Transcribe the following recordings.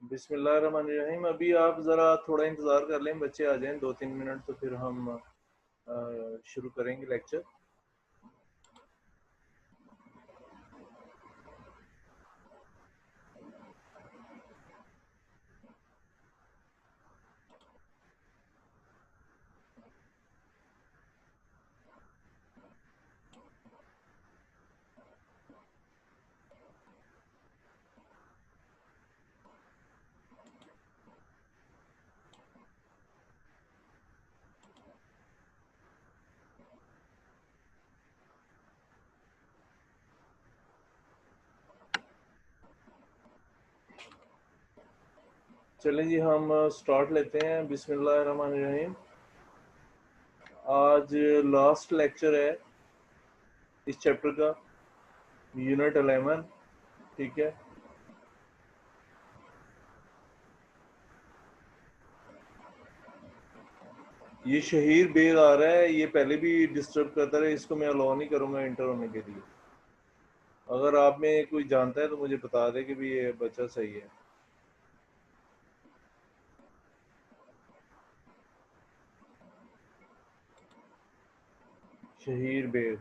बिस्मिल्लाहिर्रहमानिर्रहीम। अभी आप ज़रा थोड़ा इंतज़ार कर लें, बच्चे आ जाएं 2-3 मिनट, तो फिर हम शुरू करेंगे लेक्चर। चलें जी, हम स्टार्ट लेते हैं। बिस्मिल्लाहिर्रहमानिर्रहीम। आज लास्ट लेक्चर है इस चैप्टर का, यूनिट 11। ठीक है, ये शहीर बेग आ रहा है, ये पहले भी डिस्टर्ब करता रहा, इसको मैं अलाउ नहीं करूँगा इंटर होने के लिए। अगर आप में कोई जानता है तो मुझे बता दे कि भी ये बच्चा सही है। शहीर बेग।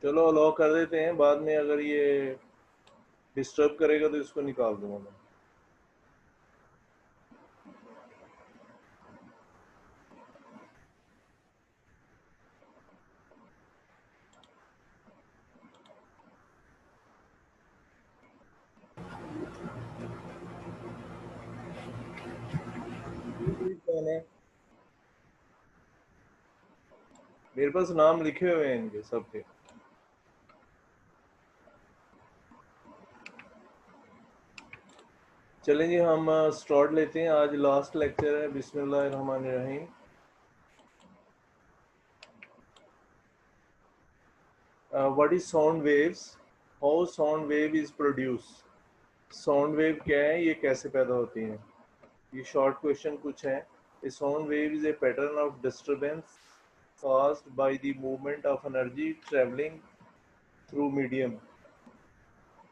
चलो अलाउ कर देते हैं, बाद में अगर ये डिस्टर्ब करेगा तो इसको निकाल दूंगा मैं। कौन है? मेरे पास नाम लिखे हुए हैं इनके सबके। चलें जी, हम स्टार्ट लेते हैं। आज लास्ट लेक्चर है। बिस्मिल्लाहिर्रहमानिर्रहीम। What is sound waves? How sound wave is produce? Sound wave क्या है, ये कैसे पैदा होती हैं? ये शॉर्ट क्वेश्चन कुछ है। A sound wave is a pattern of disturbance caused by the movement of energy traveling through medium।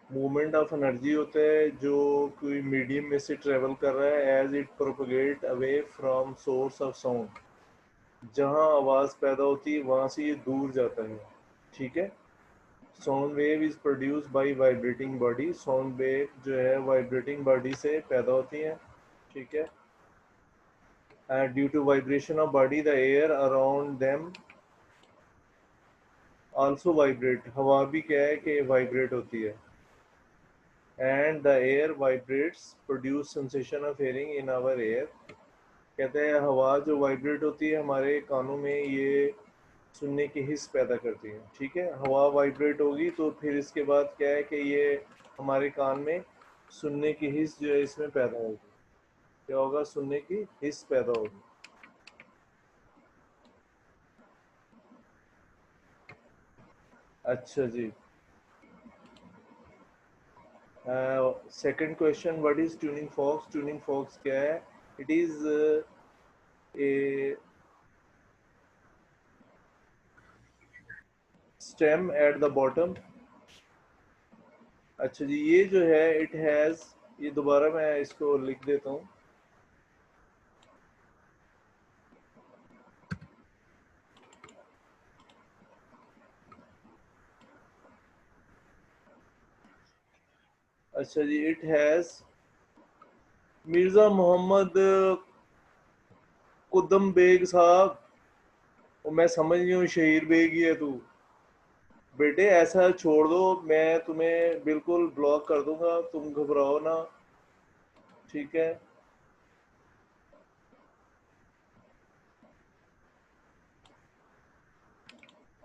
Movement of energy होता है जो कोई मीडियम में से ट्रेवल कर रहा है as it propagate away from source of sound. जहाँ आवाज़ पैदा होती है वहाँ से ये दूर जाता है। ठीक है। Sound wave is produce by vibrating body. Sound wave जो है वाइब्रेटिंग बॉडी से पैदा होती है। ठीक है। Due to vibration of body the air around them also vibrate. हवा भी क्या है कि वाइब्रेट होती है। And the air vibrates produce sensation of hearing in our ear. कहते हैं हवा जो वाइब्रेट होती है हमारे कानों में, ये सुनने की हिस्स पैदा करती है। ठीक है। हवा वाइब्रेट होगी तो फिर इसके बाद क्या है कि ये हमारे कान में सुनने की हिस्स जो है इसमें पैदा होगी। क्या होगा? सुनने की हिस्स पैदा होगी। अच्छा जी। Second question, what is tuning forks? Tuning forks क्या है? It is a stem at the bottom. अच्छा जी, ये जो है इट हैज़, ये दोबारा मैं इसको लिख देता हूँ। अच्छा जी, इट हैज़ मिर्ज़ा मोहम्मद कुदम बेग साहब। और मैं समझ नहीं हूँ शहीर बेग ही है तू। बेटे ऐसा छोड़ दो, मैं तुम्हें बिल्कुल ब्लॉक कर दूंगा, तुम घबराओ ना। ठीक है।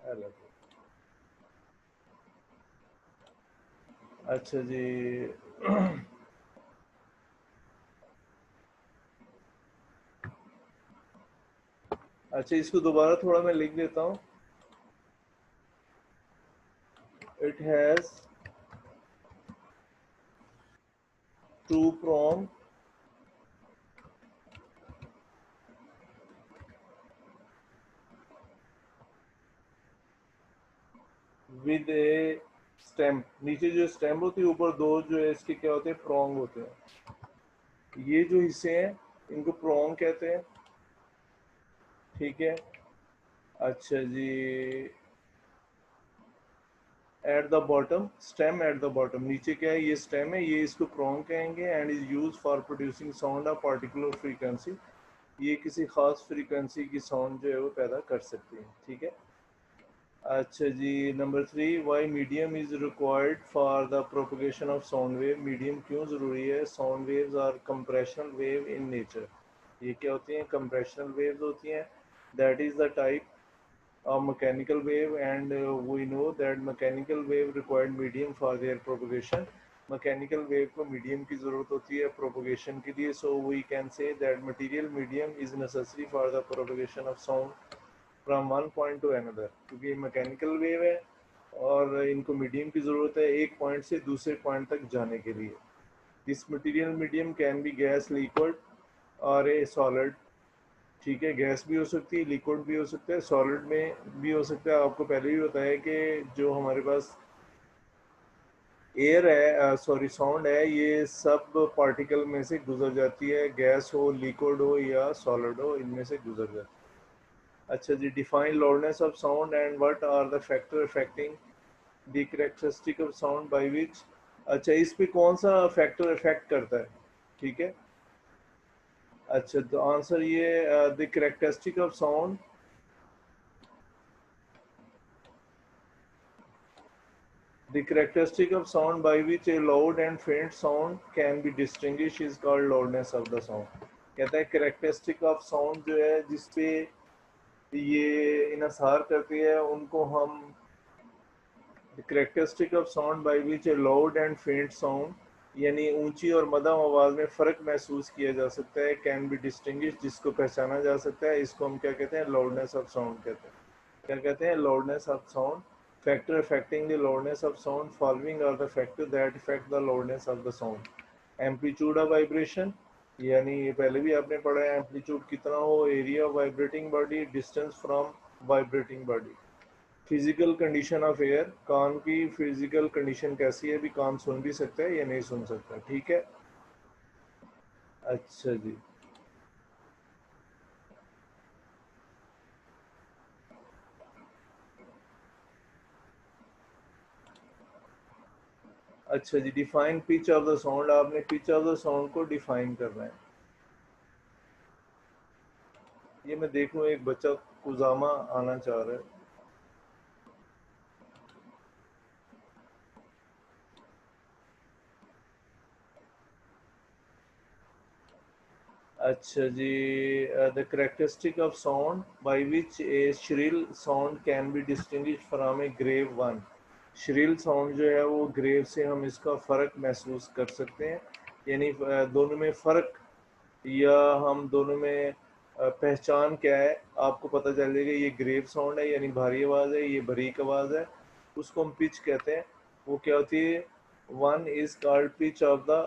हेलो। अच्छा जी। अच्छा, इसको दोबारा थोड़ा मैं लिख देता हूँ। It has two prong with a stem, नीचे जो स्टेम होती है ऊपर दो जो है इसके क्या होते हैं, प्रोंग होते हैं। ये जो हिस्से हैं इनको प्रोंग कहते हैं, ठीक है। अच्छा जी, at the bottom, stem at the bottom, नीचे क्या है, ये स्टेम है, ये इसको प्रोंग कहेंगे। And is use for producing sound of particular frequency, ये किसी खास फ्रीक्वेंसी की साउंड जो है वो पैदा कर सकती है, ठीक है। अच्छा जी, number 3, why medium is required for the propagation of sound wave, medium क्यों ज़रूरी है। Sound waves are compressional wave in nature, ये क्या होती हैं, कंप्रेशनल वेव्स होती हैं। That is the type a mechanical wave, and we know that mechanical wave required medium for their propagation, mechanical wave को medium की ज़रूरत होती है propagation के लिए। so we can say that material medium is necessary for the propagation of sound from one point to another, क्योंकि mechanical wave है और इनको medium की ज़रूरत है एक point से दूसरे point तक जाने के लिए। this material medium can be gas, liquid or a solid, ठीक है। गैस भी हो सकती है, लिक्विड भी हो सकता है, सॉलिड में भी हो सकता है। आपको पहले भी बताया कि जो हमारे पास एयर है, सॉरी साउंड है, ये सब पार्टिकल में से गुजर जाती है, गैस हो, लिक्विड हो या सॉलिड हो, इनमें से गुजर जाती है। अच्छा जी, define loudness of sound and what are the factor affecting the characteristic of sound by which. अच्छा, इस पे कौन सा फैक्टर इफेक्ट करता है, ठीक है। अच्छा, तो आंसर ये the characteristic of sound, the characteristic of sound by which a loud and faint sound can be distinguished is called loudness of the sound। कहता है characteristic of sound जो है जिसपे ये इनसार करती है उनको हम the characteristic of sound by which a loud and faint sound, यानी ऊंची और मध्यम आवाज में फर्क महसूस किया जा सकता है, कैन बी डिस्टिंग्विश, जिसको पहचाना जा सकता है, इसको हम क्या कहते हैं, लाउडनेस ऑफ साउंड कहते हैं। क्या कहते हैं, loudness of sound. Factor affecting the loudness of sound, following are the factor that effect the loudness of the sound. Amplitude of vibration, यानी ये पहले भी आपने पढ़ा है, एम्पलीट्यूड कितना हो, area of vibrating body, distance from vibrating body. Physical condition of air, कान की फिजिकल कंडीशन कैसी है, भी कान सुन भी सकता है या नहीं सुन सकता, ठीक है। अच्छा जी, अच्छा जी, define pitch of the sound, आपने पिच ऑफ द साउंड को डिफाइन करना है। ये मैं देख लूँ, एक बच्चा कुजामा आना चाह रहा है। अच्छा जी, the characteristic of sound by which a shrill sound can be distinguish from a grave one. Shrill sound जो है वो ग्रेव से हम इसका फ़र्क महसूस कर सकते हैं, यानी दोनों में फ़र्क, या हम दोनों में पहचान क्या है, आपको पता चल जाएगा ये ग्रेव साउंड है यानी भारी आवाज़ है, ये बारीक आवाज़ है, उसको हम पिच कहते हैं। वो क्या होती है, one is called pitch of the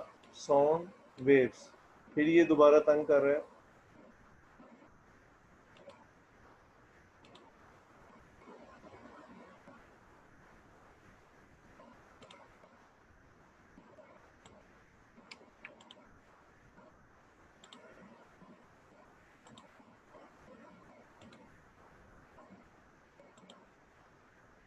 sound waves. फिर ये दोबारा तंग कर रहा है।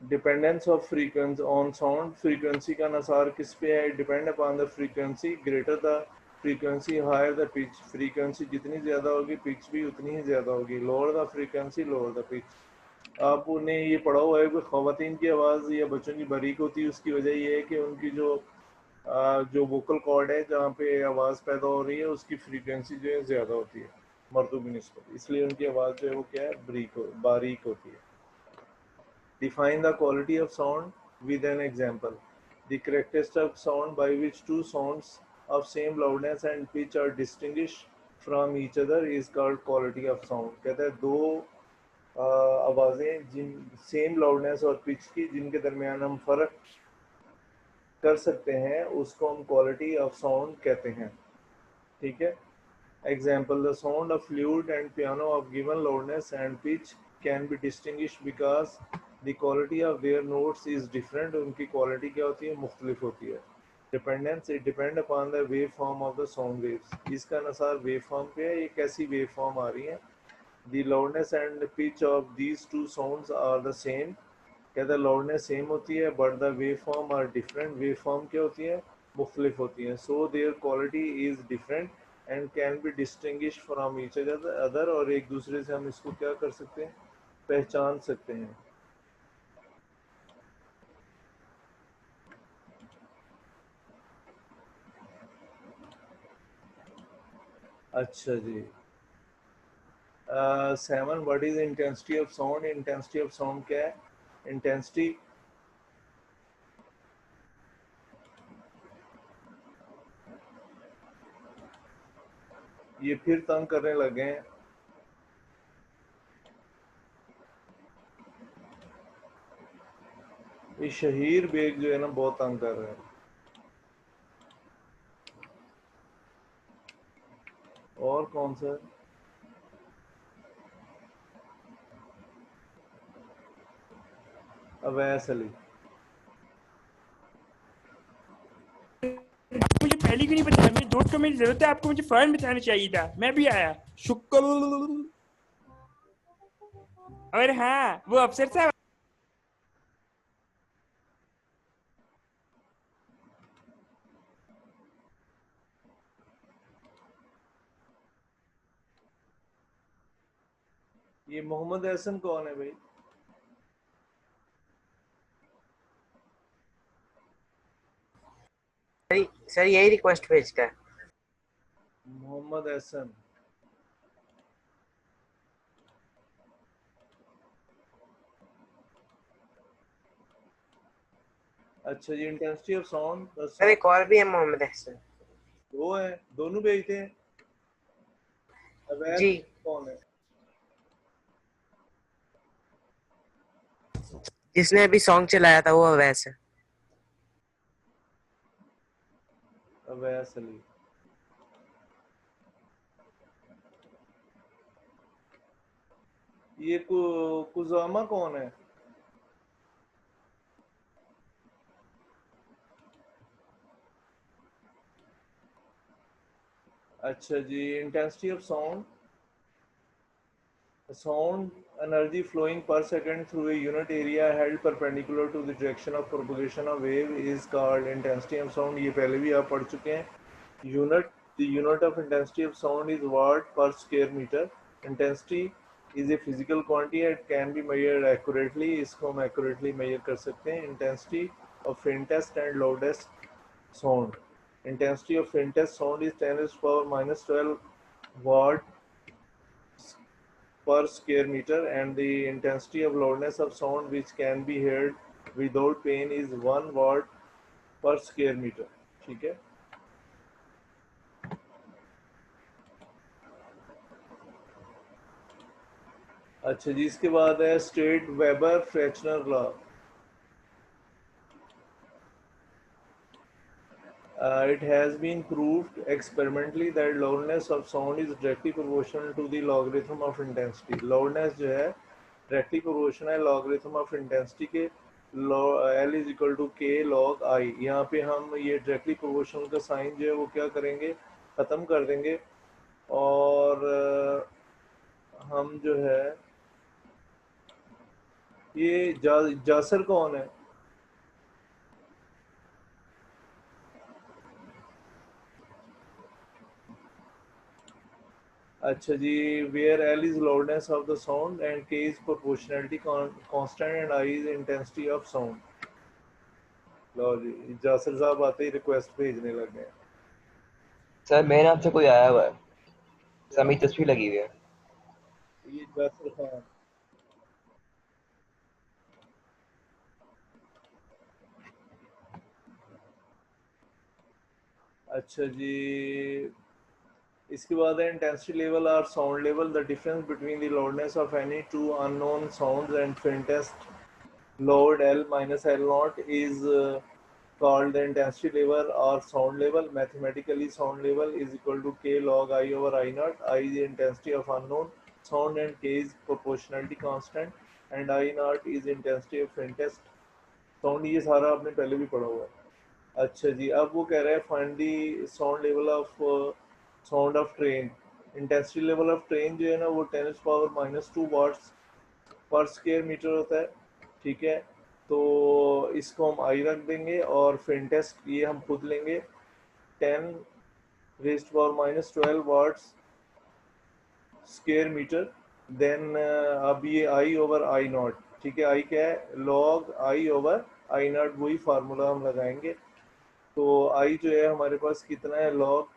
Dependence of frequency on sound, frequency का नसार किस पे है, depend upon the frequency, greater the frequency higher the pitch, frequency जितनी ज़्यादा होगी पिच भी उतनी ही ज़्यादा होगी, lower the frequency lower the pitch. आपने ये पढ़ा हुआ है कि ख़वातीन की आवाज़ या बच्चों की बारीक होती है, उसकी वजह ये है कि उनकी जो वोकल कॉर्ड है जहाँ पे आवाज़ पैदा हो रही है उसकी फ्रीक्वेंसी जो है ज़्यादा होती है मर्दों की निस्बत, इसलिए उनकी आवाज़ जो है वो क्या है, बारीक होती है। Define the quality of sound with an example. The characteristic of sound by which two sounds of same loudness and pitch are distinguished from each other is called quality of sound। कहता है दो आवाज़ें जिन same loudness और pitch की जिनके दरमियान हम फ़र्क कर सकते हैं उसको हम क्वालिटी ऑफ साउंड कहते हैं, ठीक है। Example: the sound of flute and piano of given loudness and pitch can be distinguished because the quality of their notes is different, उनकी क्वालिटी क्या होती है, मुख्तलिफ होती है। Dependence, it depend upon the wave form of the sound waves, इसका अनुसार wave form पे है, ये कैसी वेव फॉर्म आ रही है। The loudness and pitch of these two sounds are the same, कहते हैं लाउडनेस सेम होती है but the wave form are different, wave form क्या होती है, मुख्तलिफ होती हैं। So their quality is different and can be distinguish from each other, और एक दूसरे से हम इसको क्या कर सकते हैं, पहचान सकते हैं। अच्छा जी। 7, what is intensity of sound, intensity of sound क्या है, इंटेंसिटी, ये फिर तंग करने लगे हैं, ये शहीर बेग जो है ना बहुत तंग कर रहे हैं। और कौन सा, अवैस अली। मुझे पहले क्यों नहीं बताया, मेरे दोस्त को मेरी जरूरत है, आपको मुझे फौरन बताना चाहिए था, मैं भी आया। शुक्र। और हाँ, वो अफसर साहब, ये मोहम्मद एहसन कौन है भाई? सर यही रिक्वेस्ट भेजता है। मोहम्मद एहसन, अच्छा जी। इंटेंसिटी ऑफ साउंड, सर एक और भी है मोहम्मद अहसन। वो है, दोनों भेजते हैं। अवैस जी कौन है? जिसने अभी सॉन्ग चलाया था वो अवैस है। अवैस अली। ये कुजामा कौन है? अच्छा जी। Intensity of sound, sound energy flowing per second through a unit area held perpendicular to the direction of propagation of wave is called intensity of sound। ये पहले भी आप पढ़ चुके हैं। unit, the unit of intensity of sound is watt per square meter। intensity is a physical quantity, it can be measured accurately, इसको हम accurately measure कर सकते हैं। intensity of faintest and loudest sound, intensity of faintest sound is 10 to the power minus 12 watt per square meter, and the intensity of loudness of sound which can be heard without pain is 1 watt per square meter। ठीक है। अच्छा जी, इसके बाद है state Weber Fechner law. It has been proved experimentally that loudness of sound is directly proportional to the logarithm of intensity। loudness जो है directly proportional है logarithm of intensity के, L is equal to K log I। यहाँ पे हम ये directly proportional का sign जो है वो क्या करेंगे, ख़त्म कर देंगे, और हम जो है ये जासर कौन है? अच्छा जी। Where L is loudness of the sound and k is proportionality constant and I is intensity of sound। लो जी, जासिर साहब आते ही रिक्वेस्ट भेजने लगे हैं। सर मेरे नाम से कोई आया हुआ है, क्या? सर मेरी तस्वीर लगी हुई है। ये जासिर खान। अच्छा जी। इसके बाद है इंटेंसिटी लेवल और sound level, the difference between the loudness of any two unknown sounds and faintest load L minus L naught is called the intensity level or sound level। Mathematically, sound level is equal to K log I over I naught। I is the intensity of unknown, sound and K is proportionality constant and I naught is intensity of faintest sound. ये सारा आपने पहले भी पढ़ा हुआ है। अच्छा जी, अब वो कह रहा है find the sound level of sound of train. Intensity level of train जो है ना वो 10⁻⁻² वाट्स पर स्क्वायर मीटर होता है, ठीक है। तो इसको हम आई रख देंगे और फेंटेस्ट ये हम खुद लेंगे 10⁻12 वाट्स स्क्वायर मीटर। देन अब ये आई ओवर आई नॉट, ठीक है। आई क्या है, log I over I not, वही फार्मूला हम लगाएंगे। तो आई जो है हमारे पास कितना है, लॉग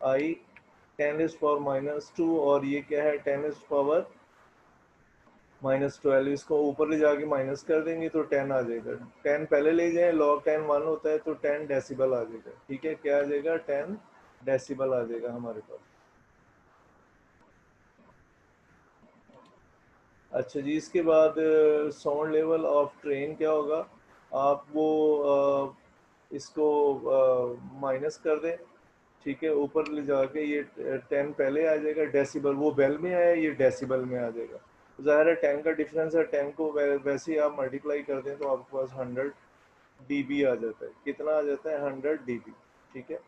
आई 10⁻⁻2 और ये क्या है 10⁻⁻12। इसको ऊपर ले जाके माइनस कर देंगे तो 10 आ जाएगा। 10 पहले ले जाए, लॉग 10 1 होता है तो 10 डेसिबल आ जाएगा, ठीक है। क्या आ जाएगा, 10 डेसिबल आ जाएगा हमारे पास। अच्छा जी, इसके बाद साउंड लेवल ऑफ ट्रेन क्या होगा, आप वो इसको माइनस कर दें, ठीक है। ऊपर ले जाके ये 10 पहले आ जाएगा, डेसिबल वो बेल में है, ये डेसिबल में आ जाएगा। ज़ाहिर है 10 का डिफरेंस है, 10 को वैसे ही आप मल्टीप्लाई कर दें तो आपके पास 100 dB आ जाता है। कितना आ जाता है, 100 dB, ठीक है।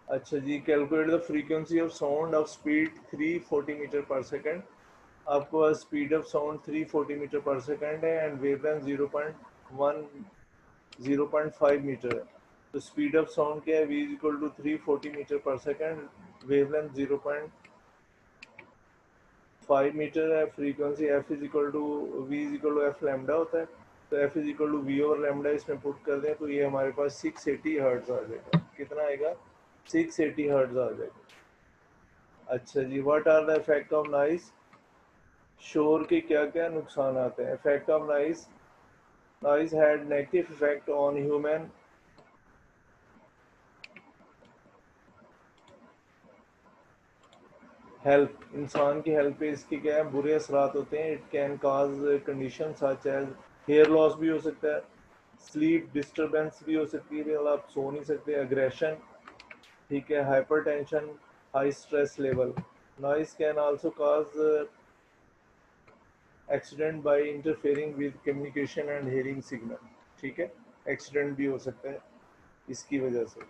अच्छा जी, calculate the frequency of sound of speed 340 metre per second. आपको speed of sound 340 metre per second है एंड वेवलेंथ 0.5 मीटर है। तो स्पीड ऑफ साउंड क्या है, v is equal to 340 metre per second, wavelength 0.5 metre है, frequency f is equal to v is equal to f lambda होता है। तो f is equal to v और lambda इसमें पुट कर दें तो ये हमारे पास 680 हर्ट्ज आ जाएगा। कितना आएगा, 680 हर्ट्ज आ जाएगा। अच्छा जी, what are the effect of noise. शोर के क्या क्या नुकसान आते हैं। Effect of noise, noise had negative effect on human health. इंसान की हेल्थ पे इसके क्या है, बुरे असरात होते हैं। It can cause condition such as hair loss भी हो सकता है, स्लीप डिस्टर्बेंस भी हो सकती है, मतलब आप सो नहीं सकते, अग्रेशन, ठीक है, hypertension, high stress level. Noise can also cause accident by interfering with communication and hearing signal, ठीक है। एक्सीडेंट भी हो सकता है इसकी वजह से।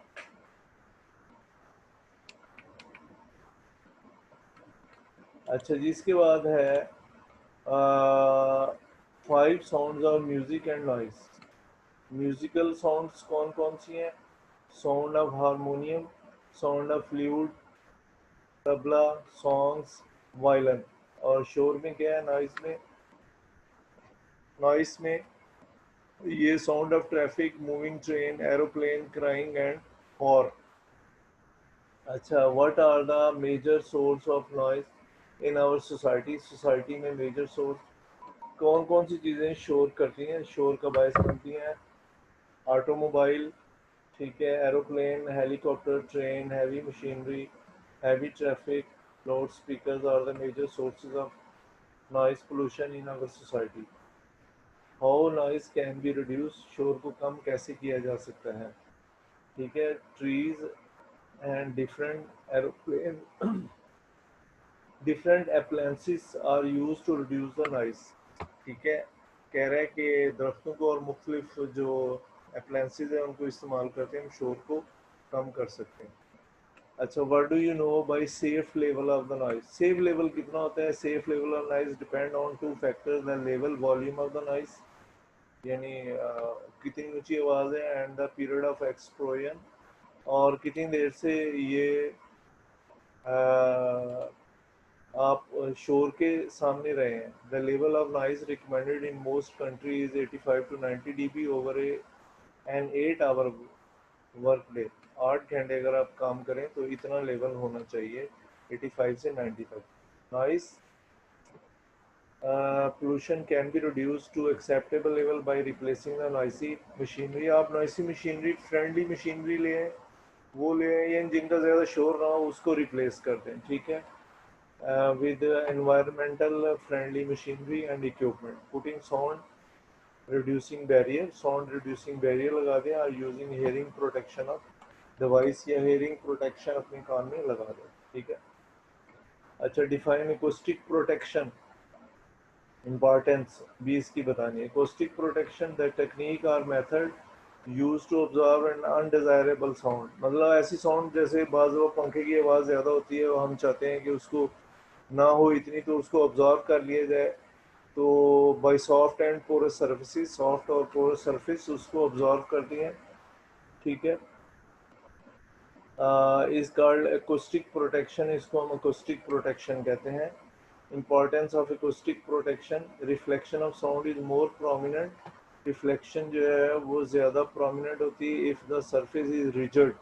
अच्छा जी, इसके बाद है 5 sounds of music and noise. Musical sounds कौन कौन सी हैं, sound of harmonium, sound of flute, tabla, songs, violin. और शोर में क्या है, नॉइस में, नॉइस में ये sound of traffic, moving train, aeroplane, crying and horn. अच्छा, what are the major source of noise in our society. Society में मेजर सोर्स कौन कौन सी चीज़ें शोर करती हैं, शोर का बायस बनती हैं। ऑटोमोबाइल, ठीक है, aeroplane, helicopter, train, heavy machinery, heavy traffic, loud speakers are the major sources of noise pollution in our society. How noise can be reduce, शोर को कम कैसे किया जा सकता है, ठीक है। Trees and different aeroplane different appliances are use to reduce the noise, ठीक है। कह रहा है कि दरख्तों को और मुख्तलिफ जो अप्लायंसेस हैं उनको इस्तेमाल करते हैं, हम शोर को कम कर सकते हैं। अच्छा, what do you know by safe level of the noise. Safe level कितना होता है, safe level of noise depend on 2 factors, the level volume of the noise, यानी कितनी ऊंची आवाज़ है, and the period of exposure, और कितनी देर से ये आप शोर के सामने रहे हैं। The level of noise recommended in most country is 85 to 90 dB over an 8 hour work day. 8 घंटे अगर आप काम करें तो इतना लेवल होना चाहिए, 85 से 90 तक। Noise pollution can be reduce to acceptable level by replacing the noisy machinery. आप नॉइसी मशीनरी, फ्रेंडली मशीनरी ले, वो ले, या जिनका ज़्यादा शोर ना हो उसको रिप्लेस कर दें, ठीक है। with environmental friendly machinery and equipment, putting sound reducing barrier लगा दें, और using hearing protection of device या hearing protection अपने कान में लगा दें, ठीक है। अच्छा, डिफाइन acoustic protection, इम्पॉर्टेंस भी इसकी बतानी है। acoustic protection द टेक्निक और method use to observe an undesirable sound, मतलब ऐसी साउंड जैसे बाज़ वो पंखे की आवाज़ ज़्यादा होती है और हम चाहते हैं कि उसको ना हो इतनी, तो उसको ऑब्जर्व कर लिया जाए, तो by soft and porous surfaces, soft और पोरस सरफेस उसको ऑब्जर्व करती हैं, ठीक है। इज कॉल्ड acoustic प्रोटेक्शन, इसको हम acoustic प्रोटेक्शन कहते हैं। Importance of acoustic protection, reflection of sound is more prominent, reflection जो है वो ज़्यादा प्रोमिनेंट होती है if the surface is rigid,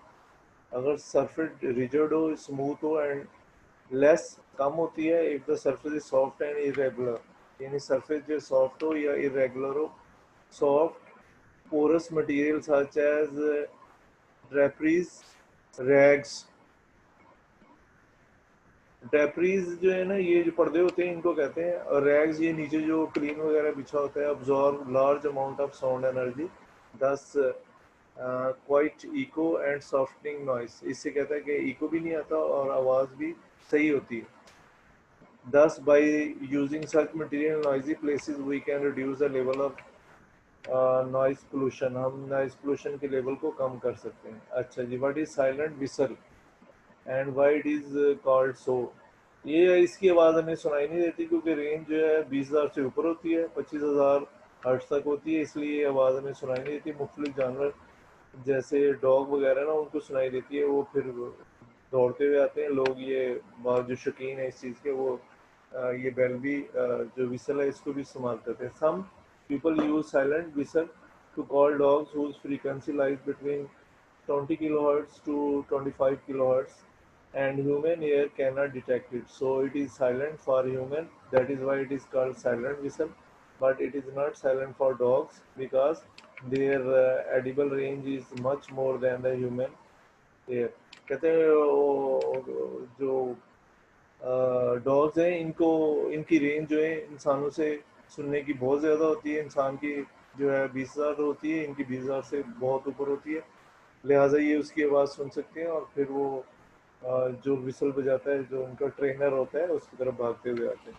अगर सरफेस रिजिड हो, स्मूथ हो, एंड लेस कम होती है if the surface is soft and irregular, यानी सरफेस जो सॉफ्ट हो या इरेगुलर हो। Soft porous material such as draperies, rags, draperies जो है ना, ये जो पर्दे होते हैं इनको कहते हैं, और रैग्स ये नीचे जो क्लीन वगैरह बिछा होता है, absorb large amount of sound energy, thus quiet echo and softening noise, इससे कहता है कि इको भी नहीं आता और आवाज़ भी सही होती है। Thus by using such material noisy places we can reduce the level of noise pollution, हम नॉइस पोल्यूशन के लेवल को कम कर सकते हैं। अच्छा जी, what is silent whistle and why it is called so, ये इसकी आवाज़ हमें सुनाई नहीं देती क्योंकि रेंज जो है 20,000 से ऊपर होती है, 25,000 हर्ट्ज तक होती है, इसलिए ये आवाज़ हमें सुनाई नहीं देती। मुख्तलिफ जानवर जैसे डॉग वगैरह ना, उनको सुनाई देती है, वो फिर दौड़ते हुए आते हैं। लोग ये जो शौकीन है इस चीज़ के, वो ये बेल भी जो विसल है इसको भी इस्तेमाल करते हैं। Some people use silent whistle to call dogs whose frequency lies between 20 kilohertz to 25 kilohertz and human ear cannot detect it, so it is silent for human, that is why it is called silent whistle, but it is not silent for dogs because their audible range is much more than the human ear। कहते हैं जो dogs हैं इनको, इनकी range जो है इंसानों से सुनने की बहुत ज़्यादा होती है, इंसान की जो है 20,000 होती है, इनकी 20,000 से बहुत ऊपर होती है, लिहाजा ये उसकी आवाज़ सुन सकते हैं और फिर वो जो विसल बजाता है, जो उनका ट्रेनर होता है, उसकी तरफ भागते हुए आते हैं।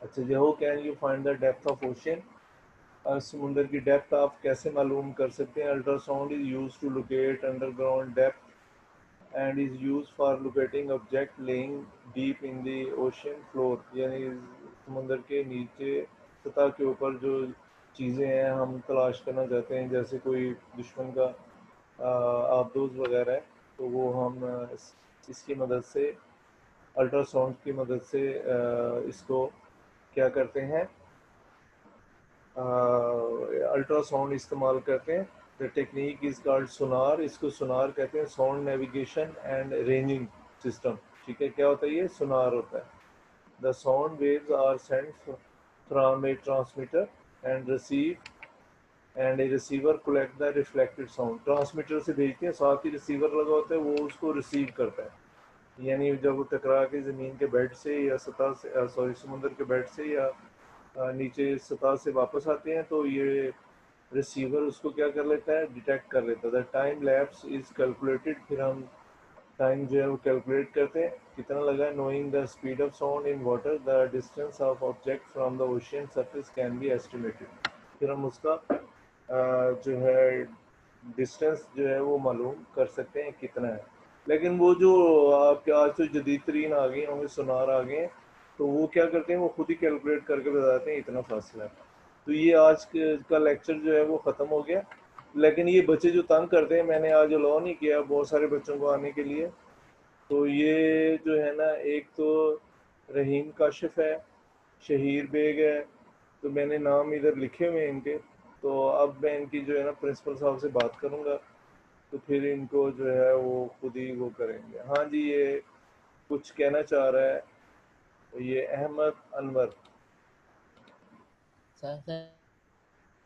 अच्छा जी, how can you find the depth of ocean, समुंदर की डेप्थ आप कैसे मालूम कर सकते हैं। Ultrasound is use to locate underground depth and is use for locating object laying deep in the ocean floor, यानी समुंदर के नीचे सतह के ऊपर जो चीज़ें हैं हम तलाश करना चाहते हैं, जैसे कोई दुश्मन का आबदोज वगैरह है, तो वो हम इसकी मदद से, अल्ट्रासाउंड की मदद से इसको क्या करते हैं, अल्ट्रासाउंड इस्तेमाल करते हैं। The technique is called sonar, इसको सोनार कहते हैं, sound navigation and ranging system, ठीक है। क्या होता है ये, सोनार होता है। The sound waves are sent from a transmitter and receive and a receiver collect the reflected sound, transmitter से भेजते हैं, साथ ही रिसीवर लगा होता है, वो उसको रिसीव करता है, यानी जब वो टकरा के ज़मीन के बेड से या सतह से, सॉरी समुंदर के बेड से या नीचे सतह से वापस आते हैं, तो ये रिसीवर उसको क्या कर लेता है, डिटेक्ट कर लेता है। The time lapse is calculated, फिर हम टाइम जो है वो कैलकुलेट करते हैं कितना लगा। Knowing the speed of sound in water, the distance of object from the ocean surface can be estimated, फिर हम उसका जो है डिस्टेंस जो है वो मालूम कर सकते हैं कितना है। लेकिन वो जो आपके आज तो जदीद तरीन आ गए होंगे, सोनार आ गए हैं, तो वो क्या करते हैं, वो खुद ही कैलकुलेट करके बताते हैं इतना फासला है। तो ये आज का लेक्चर जो है वो ख़त्म हो गया, लेकिन ये बच्चे जो तंग करते हैं, मैंने आज अलाउ नहीं किया बहुत सारे बच्चों को आने के लिए। तो ये जो है ना, एक तो रहीम काशिफ है, शहीर बेग है, तो मैंने नाम इधर लिखे हुए हैं इनके, तो अब मैं इनकी जो है ना प्रिंसिपल साहब से बात करूँगा, तो फिर इनको जो है वो खुद ही वो करेंगे। हाँ जी, ये कुछ कहना चाह रहा है, तो ये अहमद अनवर। सर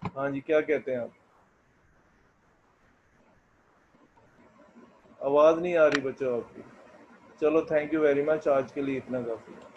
हाँ जी, क्या कहते हैं आप, आवाज़ नहीं आ रही बच्चों आपकी। चलो थैंक यू वेरी मच, आज के लिए इतना काफ़ी है।